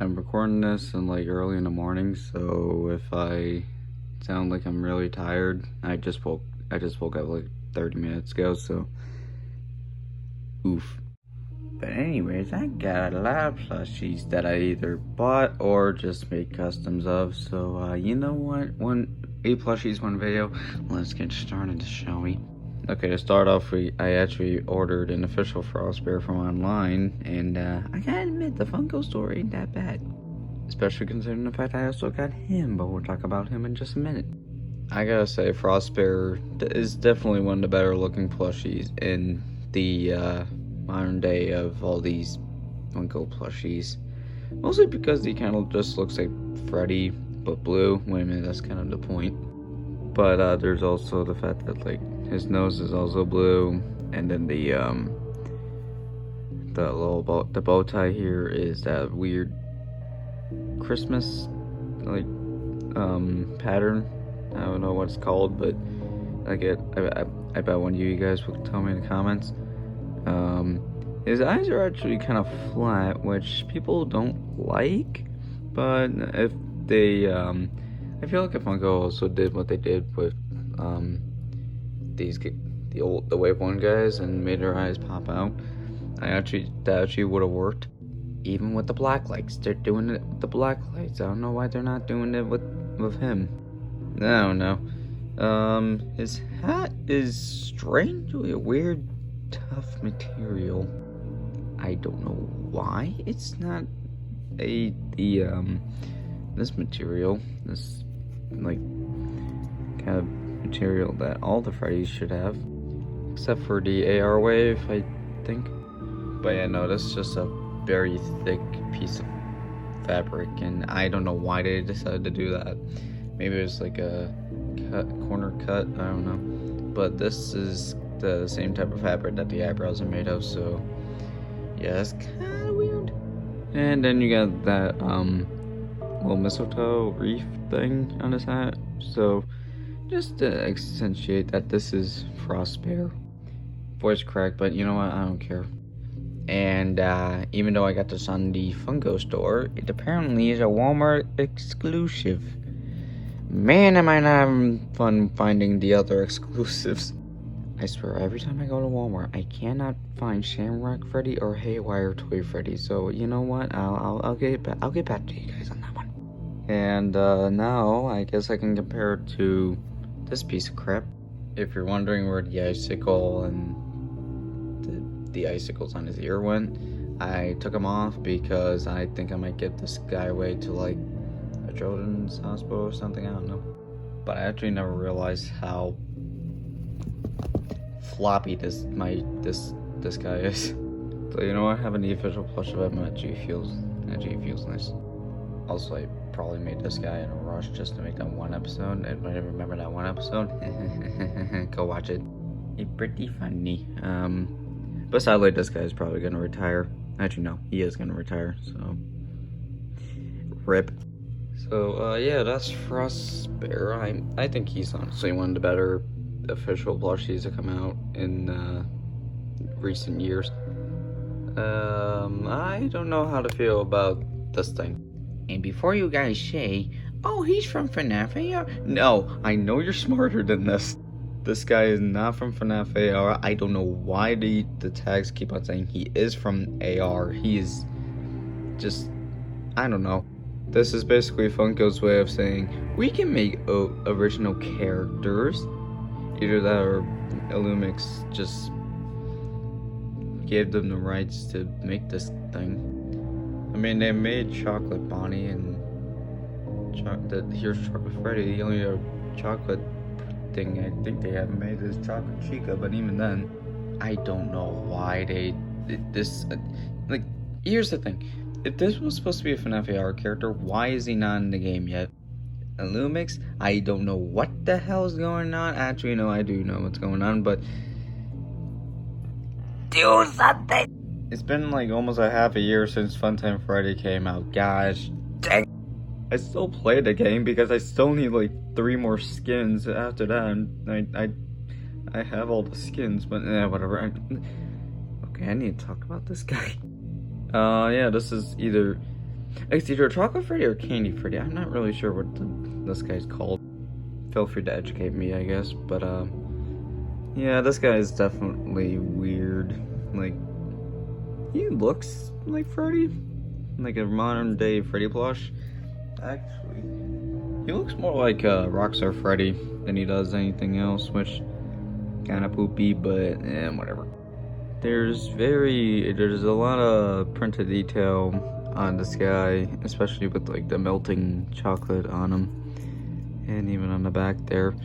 I'm recording this in like early in the morning, so if I sound like I'm really tired, I just woke up like 30 minutes ago, so oof. But anyways, I got a lot of plushies that I either bought or just made customs of. So you know what? 8 plushies, 1 video. Let's get started, shall we? Okay, to start off, I actually ordered an official Frostbear from online, and I gotta admit, the Funko store ain't that bad. Especially considering the fact I also got him, but we'll talk about him in just a minute. I gotta say, Frostbear is definitely one of the better looking plushies in the modern day of all these Funko plushies. Mostly because he kind of just looks like Freddy, but blue. Wait a minute, that's kind of the point. But there's also the fact that like his nose is also blue, and then the bow tie here is that weird Christmas like pattern. I don't know what it's called, but I bet one of you guys will tell me in the comments. His eyes are actually kind of flat, which people don't like, but if they I feel like if Funko also did what they did with the Wave 1 guys and made their eyes pop out, that actually would have worked. Even with the black lights, they're doing it with the black lights. I don't know why they're not doing it with him. I don't know. His hat is strangely a weird, tough material. I don't know why it's not this material, this like kind of material that all the Freddys should have, except for the AR wave, I think. But yeah, no, this is just a very thick piece of fabric, and I don't know why they decided to do that. Maybe it was like a corner cut, I don't know. But this is the same type of fabric that the eyebrows are made of, so yeah, it's kind of weird. And then you got that little mistletoe wreath thing on his hat, so just to accentuate that this is Frostbear. Voice crack, but you know what, I don't care. And even though I got this on the Funko store, it apparently is a Walmart exclusive. Man, am I not having fun finding the other exclusives. I swear, every time I go to Walmart, I cannot find Shamrock Freddy or Haywire Toy Freddy. So you know what? I'll get back to you guys on that one. And now I guess I can compare it to this piece of crap. If you're wondering where the icicle and the icicles on his ear went, I took them off because I think I might give this guy away to like a children's hospital or something. I don't know. But I actually never realized how floppy this guy is. So you know what? Having the official plush of him actually feels nice. Also, I probably made this guy in a rush just to make that one episode. Anybody remember that one episode? Go watch it. It's pretty funny. But sadly, this guy is probably gonna retire. Actually, no, he is gonna retire. So, rip. So yeah, that's Frostbear. I think he's honestly one of the better official plushies to come out in recent years. I don't know how to feel about this thing. And before you guys say, oh, he's from Fnaf AR. No, I know you're smarter than this. This guy is not from Fnaf AR. I don't know why the tags keep on saying he is from AR. He is just, I don't know. This is basically Funko's way of saying, we can make original characters. Either that or Illumix just gave them the rights to make this thing. I mean, they made Chocolate Bonnie and here's Chocolate Freddy. The only chocolate thing I think they haven't made is Chocolate Chica, but even then, I don't know why they did this. Like, here's the thing. If this was supposed to be a FNAF AR character, why is he not in the game yet? Illumix, I don't know what the hell is going on. Actually, no, I do know what's going on, but do something. It's been like almost a half a year since Funtime Friday came out. Gosh dang. I still play the game because I still need like 3 more skins after that. And I have all the skins, but whatever. Okay, I need to talk about this guy. Yeah, this is either It's either Chocolate Freddy or Candy Freddy. I'm not really sure what this guy's called. Feel free to educate me, I guess. But, yeah, this guy is definitely weird. Like, he looks like Freddy. Like a modern day Freddy plush. Actually, he looks more like Rockstar Freddy than he does anything else, which kind of poopy, but whatever. There's a lot of printed detail on this guy, especially with like the melting chocolate on him, and even on the back there.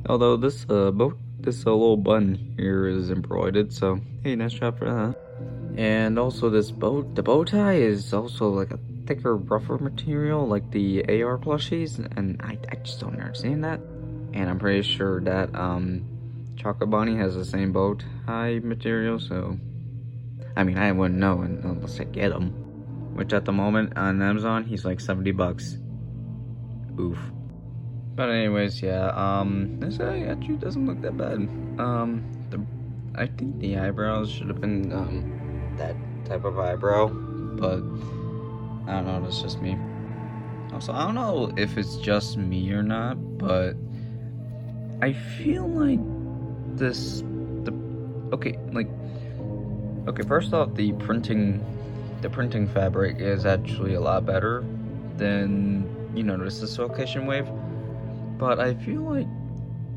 Although this little button here is embroidered, so hey, nice job for that. And also the bow tie is also like a thicker, rougher material like the AR plushies, and I just don't understand that. And I'm pretty sure that Chocolate Bunny has the same bow tie material, so I mean, I wouldn't know unless I get him. Which at the moment on Amazon, he's like $70. Oof. But anyways, yeah, this guy actually doesn't look that bad. I think the eyebrows should have been that type of eyebrow, but I don't know, that's just me. Also, I don't know if it's just me or not, but I feel like okay, first off, the printing fabric is actually a lot better than, you know, this dislocation wave. But I feel like,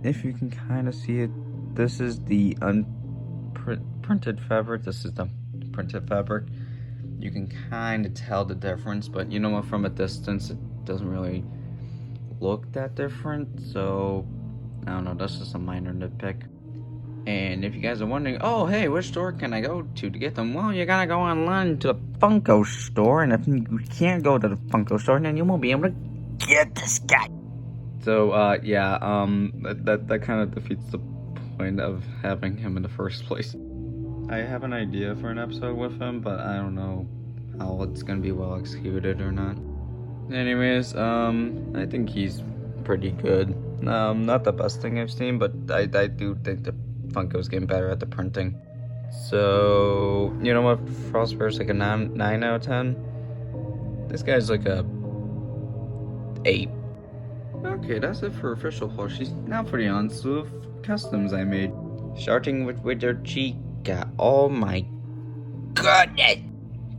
if you can kind of see it, this is the printed fabric, this is the printed fabric. You can kind of tell the difference, but you know what, from a distance it doesn't really look that different, so I don't know, that's just a minor nitpick. And if you guys are wondering, oh hey, which store can I go to get them? Well, you gotta go online to the Funko store, and if you can't go to the Funko store, then you won't be able to get this guy. So yeah, that kind of defeats the point of having him in the first place. I have an idea for an episode with him, but I don't know how it's gonna be well executed or not. Anyways, I think he's pretty good. Not the best thing I've seen, but I do think the Funko's getting better at the printing. So, you know what, Frostbear's like a 9 out of 10. This guy's like a 8. Okay, that's it for official plushies. Now for the on-sleeve customs I made. Starting with Withered Chica. Oh my goodness!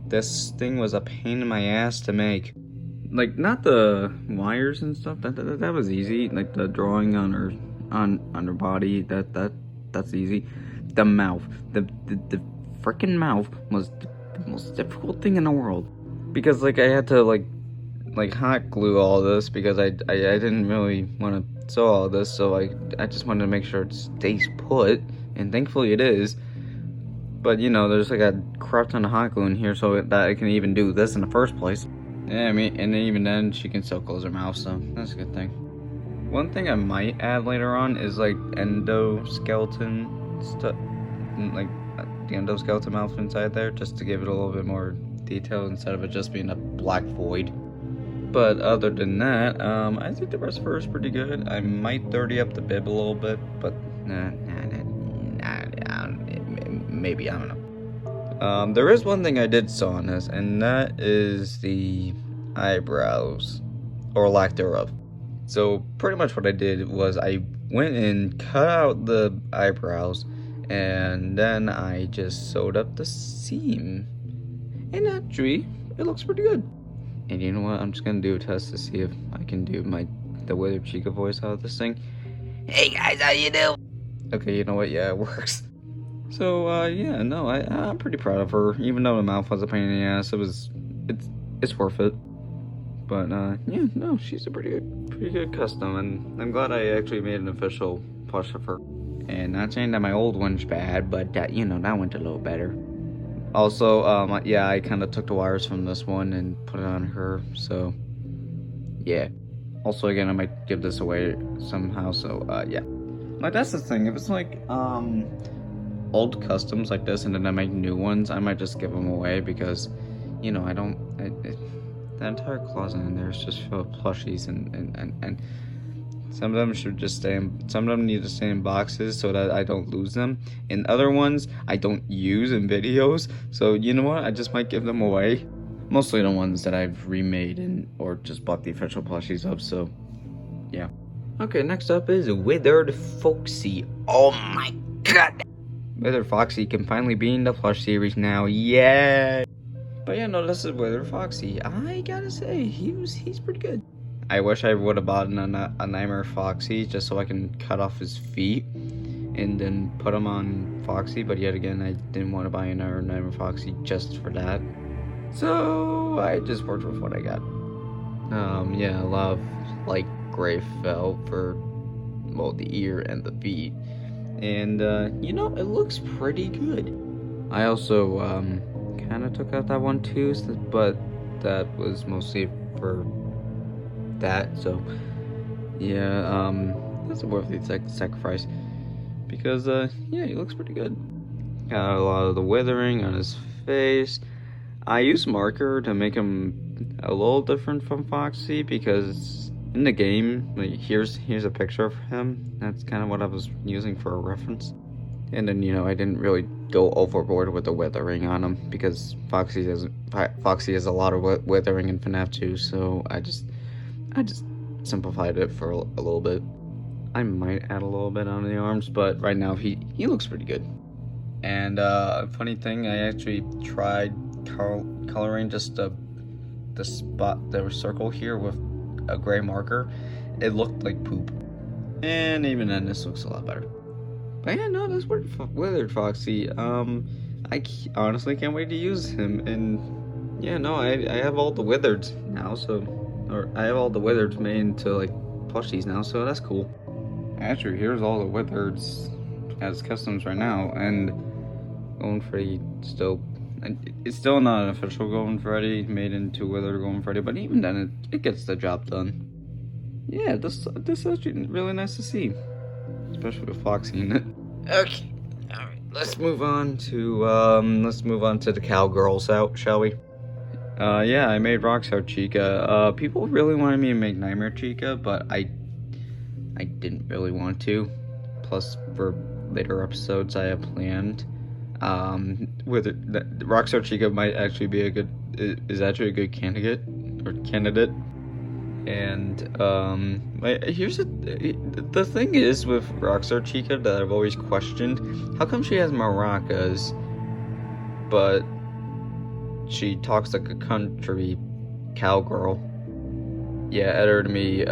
This thing was a pain in my ass to make. Like, not the wires and stuff, that was easy. Like the drawing on her body, that's easy. The mouth, the freaking mouth was the most difficult thing in the world. Because like I had to like hot glue all this because I didn't really want to sew all this, so I just wanted to make sure it stays put, and thankfully it is. But you know, there's like a crap ton of hot glue in here so that I can even do this in the first place. Yeah, I mean, and even then she can still close her mouth, so that's a good thing. One thing I might add later on is like endoskeleton stuff, like the endoskeleton mouth inside there, just to give it a little bit more detail instead of it just being a black void. But other than that, I think the rest of her is pretty good. I might 30 up the bib a little bit, but maybe, I don't know. There is one thing I did sew on this, and that is the eyebrows, or lack thereof. So pretty much what I did was I went and cut out the eyebrows, and then I just sewed up the seam. And actually, it looks pretty good. And you know what? I'm just gonna do a test to see if I can do the Withered Chica voice out of this thing. Hey guys, how you do? Okay, you know what? Yeah, it works. So yeah, no, I'm pretty proud of her. Even though the mouth was a pain in the ass, it's worth it. But yeah, no, she's a pretty good custom, and I'm glad I actually made an official plush of her. And not saying that my old one's bad, but you know, that went a little better. Also, yeah, I kind of took the wires from this one and put it on her, so yeah. Also, again, I might give this away somehow, so yeah. Like, that's the thing, if it's like old customs like this and then I make new ones, I might just give them away because, you know, the entire closet in there is just filled with plushies, and some of them should just some of them need to stay in boxes so that I don't lose them. And other ones I don't use in videos, so you know what? I just might give them away. Mostly the ones that I've remade or just bought the official plushies of, so yeah. Okay, next up is Withered Folksy. Oh my god! Withered Folksy can finally be in the plush series now, yeah! But yeah, no, this is Withered Folksy. I gotta say, he's pretty good. I wish I would have bought a Nightmare Foxy just so I can cut off his feet and then put him on Foxy, but yet again, I didn't want to buy another Nightmare Foxy just for that. So I just worked with what I got. Yeah, a lot of light gray felt for, well, the ear and the feet. And, you know, it looks pretty good. I also, kind of took out that one too, but that was mostly for that, so yeah, that's a worthy sacrifice, because yeah, he looks pretty good. Got a lot of the withering on his face. I used marker to make him a little different from Foxy, because in the game, like, here's a picture of him. That's kind of what I was using for a reference. And then, you know, I didn't really go overboard with the withering on him, because Foxy has a lot of withering in Fnaf 2, so I just simplified it for a little bit. I might add a little bit on the arms, but right now he looks pretty good. And funny thing, I actually tried coloring just the circle here with a gray marker. It looked like poop, and even then this looks a lot better. But yeah, no, that's Withered Folksy. I honestly can't wait to use him. And yeah, no, I have all the Withereds now, or I have all the Withereds made into like plushies now, so that's cool. Actually, here's all the Withereds as customs right now, and Golden Freddy it's still not an official Golden Freddy made into Withered Golden Freddy, but even then it gets the job done. Yeah, this is actually really nice to see, especially with Foxy in it. Okay, all right, let's move on to the cowgirls out, shall we? Yeah, I made Rockstar Chica. People really wanted me to make Nightmare Chica, but I didn't really want to. Plus, for later episodes I have planned, Rockstar Chica might actually be is actually a good candidate. And here's the thing is with Rockstar Chica that I've always questioned: how come she has maracas, but she talks like a country cowgirl? Yeah, editor to me,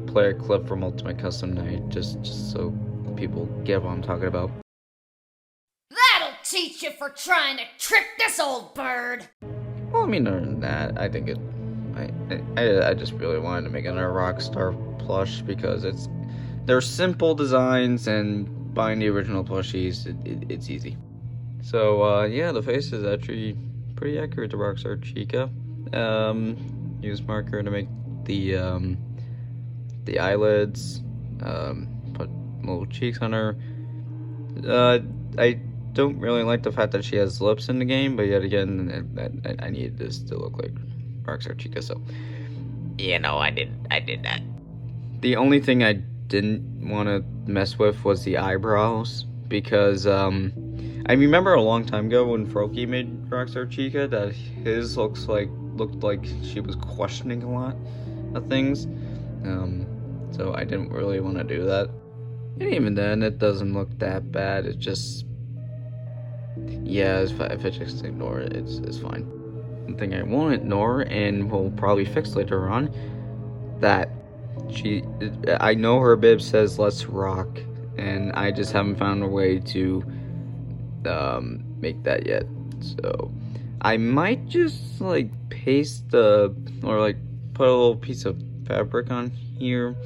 play a clip from Ultimate Custom Night, just so people get what I'm talking about. That'll teach you for trying to trick this old bird. Well, I mean, other than that, I think I just really wanted to make another Rockstar plush because they're simple designs, and buying the original plushies, it's easy. So yeah, the face is actually pretty accurate to Rockstar Chica. Use marker to make the eyelids, put little cheeks on her. I don't really like the fact that she has lips in the game, but yet again, I needed this to look like Rockstar Chica, so you know, I did that. The only thing I didn't want to mess with was the eyebrows, because I remember a long time ago when Froki made Rockstar Chica that his looked like she was questioning a lot of things, so I didn't really want to do that. And even then, it doesn't look that bad. It just, yeah, if I just ignore it, it's fine. One thing I won't ignore, and will probably fix later on, that I know her bib says "Let's rock," and I just haven't found a way to make that yet. So I might just like paste or like put a little piece of fabric on here,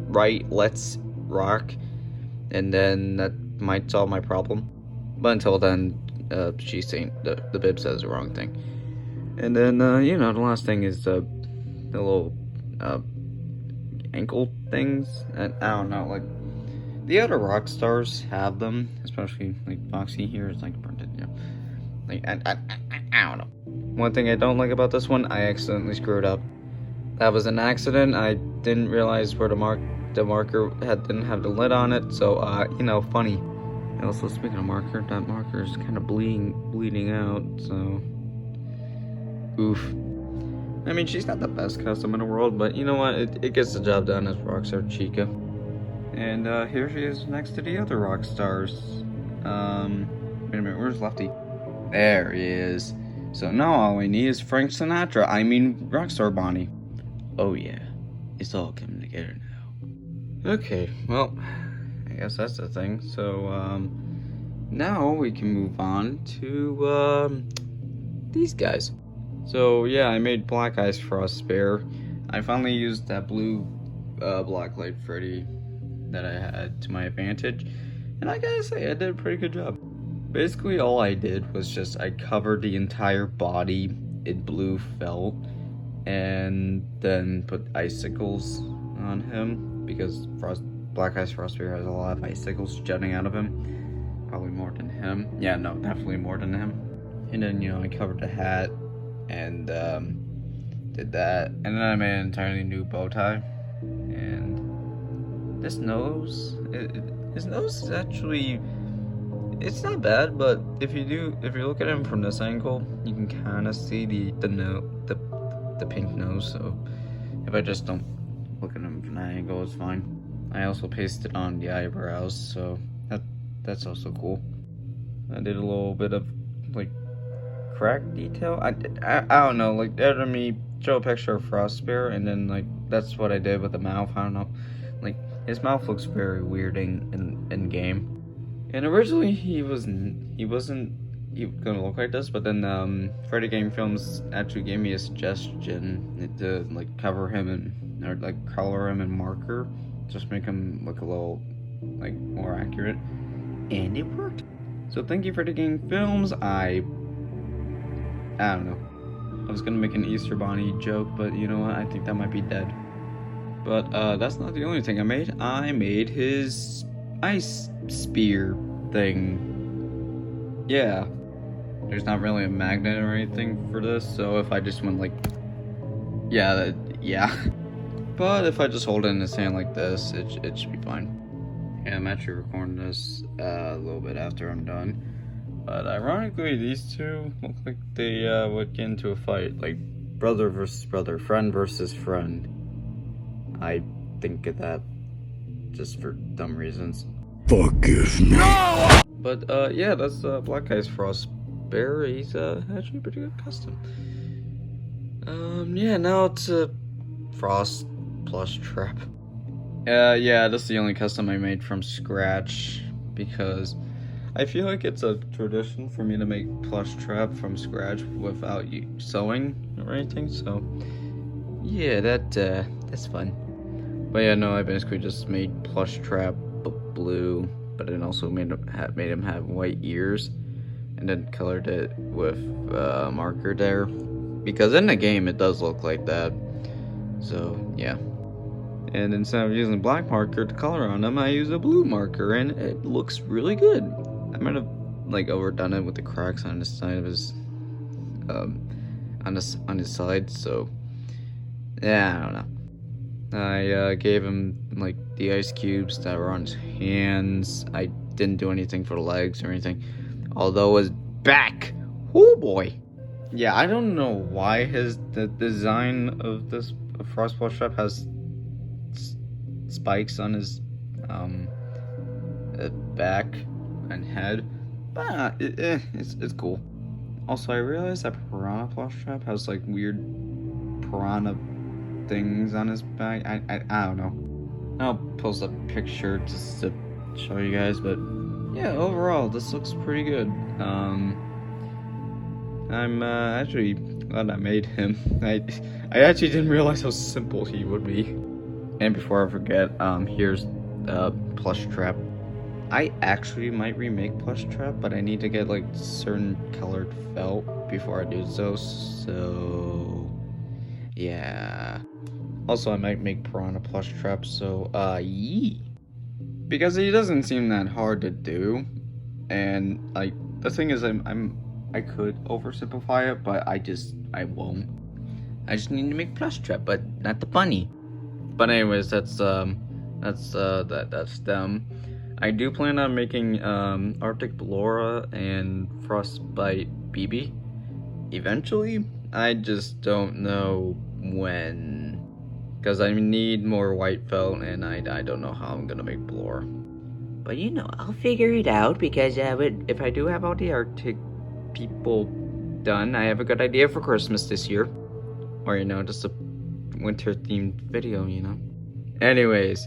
write "Let's rock," and then that might solve my problem. But until then, she's saying the bib says the wrong thing. And then you know, the last thing is the little ankle things. And I don't know, like the other rock stars have them, especially like Foxy here is like printed, you know. Like I don't know. One thing I don't like about this one, I accidentally screwed up. That was an accident. I didn't realize where the marker didn't have the lid on it, so you know, funny. And also, speaking of marker, that marker is kind of bleeding out, so Oof. I mean, she's not the best custom in the world, but you know what? It gets the job done as Rockstar Chica. And here she is next to the other rock stars. Wait a minute, where's Lefty? There he is. So now all we need is Frank Sinatra. I mean, Rockstar Bonnie. Oh yeah, it's all coming together now. Okay, well, I guess that's the thing. So now we can move on to these guys. So yeah, I made Black Eyes Frostbear. I finally used that blue Blacklight Freddy that I had to my advantage, and I gotta say I did a pretty good job. Basically all I did was just I covered the entire body in blue felt and then put icicles on him because Black Eyes Frostbear has a lot of icicles jutting out of him. Probably more than him. Yeah, no, definitely more than him. And then, you know, I covered the hat and did that. And then I made an entirely new bow tie. And this nose, his nose is actually, it's not bad, but if you look at him from this angle, you can kind of see the pink nose. So if I just don't look at him from that angle, it's fine. I also pasted on the eyebrows, so that's also cool. I did a little bit of like crack detail. I don't know, like let me show a picture of Frostbear, and then like that's what I did with the mouth. I don't know, like his mouth looks very weird in game. And originally he wasn't gonna look like this, but then Freddy Game Films actually gave me a suggestion to like cover him or like color him in marker, just make him look a little like more accurate, and it worked. So thank you, Freddy Game Films. I don't know. I was gonna make an Easter Bunny joke, but you know what? I think that might be dead. But that's not the only thing I made. I made his ice spear thing. Yeah. There's not really a magnet or anything for this, so if I just went like, yeah. But if I just hold it in his hand like this, it should be fine. And I'm actually recording this a little bit after I'm done. But ironically, these two look like they would get into a fight, like brother versus brother, friend versus friend. I think of that just for dumb reasons. Forgive me. No! But yeah, that's Black Eyes Frostbear. He's actually pretty good custom. Yeah, now it's Frost Plush Trap. Yeah, that's the only custom I made from scratch because I feel like it's a tradition for me to make Plush Trap from scratch without sewing or anything. So yeah, that's fun. But yeah, no, I basically just made Plush Trap blue, but then also made him have white ears, and then colored it with marker there because in the game it does look like that. So yeah. And instead of using black marker to color on them, I use a blue marker, and it looks really good. I might have like overdone it with the cracks on the side of his, on his side. So yeah, I don't know. I gave him like the ice cubes that were on his hands. I didn't do anything for the legs or anything. Although his back, oh boy. Yeah, I don't know why the design of this Frost Plush Trap has spikes on his back and head, but it's cool. Also, I realized that Piranha Plush Trap has like weird piranha things on his back. I don't know. I'll post a picture just to show you guys, but yeah, overall this looks pretty good. I'm actually glad I made him. I actually didn't realize how simple he would be. And before I forget, here's Plush Trap. I actually might remake Plush Trap, but I need to get like certain colored felt before I do so. So yeah. Also, I might make Piranha Plush Trap. So yee. Because he doesn't seem that hard to do, and like the thing is, I could oversimplify it, but I won't. I just need to make Plush Trap, but not the bunny. But anyways, that's them. I do plan on making Arctic Laura and Frostbite BB eventually, I just don't know when. Because I need more white felt, and I don't know how I'm gonna make Blore. But you know, I'll figure it out, because if I do have all the Arctic people done, I have a good idea for Christmas this year. Or, you know, just a winter-themed video, you know? Anyways,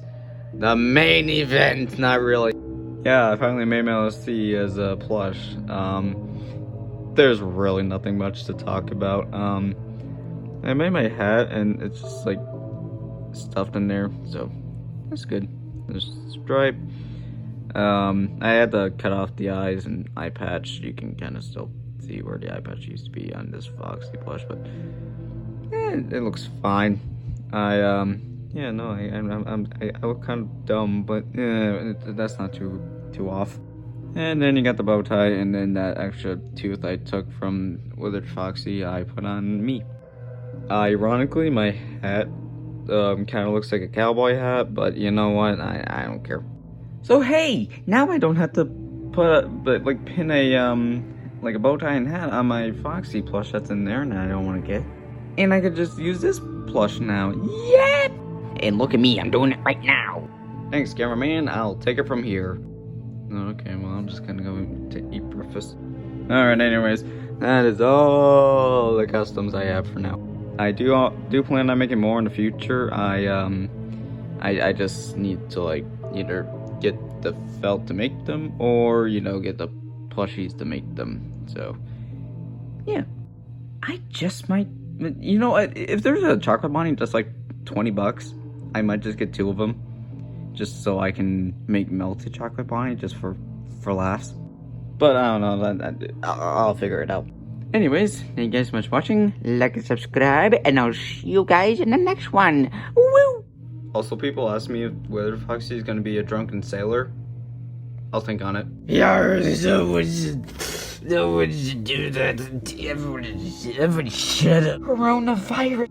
the main event, not really. Yeah, I finally made my LSD as a plush. There's really nothing much to talk about. I made my hat, and it's just, like, stuffed in there, so that's good. There's a stripe. I had to cut off the eyes and eye patch. You can kind of still see where the eye patch used to be on this Foxy plush, but it looks fine. I look kind of dumb, but that's not too off. And then you got the bow tie, and then that extra tooth I took from Withered Folksy I put on me. Ironically, my hat kind of looks like a cowboy hat, but you know what? I don't care. So hey, now I don't have to pin a like a bow tie and hat on my Foxy plush that's in there, and I don't want to get. And I could just use this plush now. Yeah! And look at me, I'm doing it right now. Thanks, cameraman. I'll take it from here. Okay, well, I'm just gonna go to eat breakfast. Alright, anyways, that is all the customs I have for now. I do plan on making more in the future. I just need to, like, either get the felt to make them, or, you know, get the plushies to make them. So, yeah. I just might, you know, if there's a chocolate bunny just like $20, I might just get 2 of them, just so I can make melted chocolate bunny just for laughs. But I don't know, I'll figure it out. Anyways, thank you guys so much for watching. Like and subscribe, and I'll see you guys in the next one. Woo! Also, people ask me if Withered Folksy is gonna be a drunken sailor. I'll think on it. Yeah, so would you do that? Everyone shut up. Coronavirus.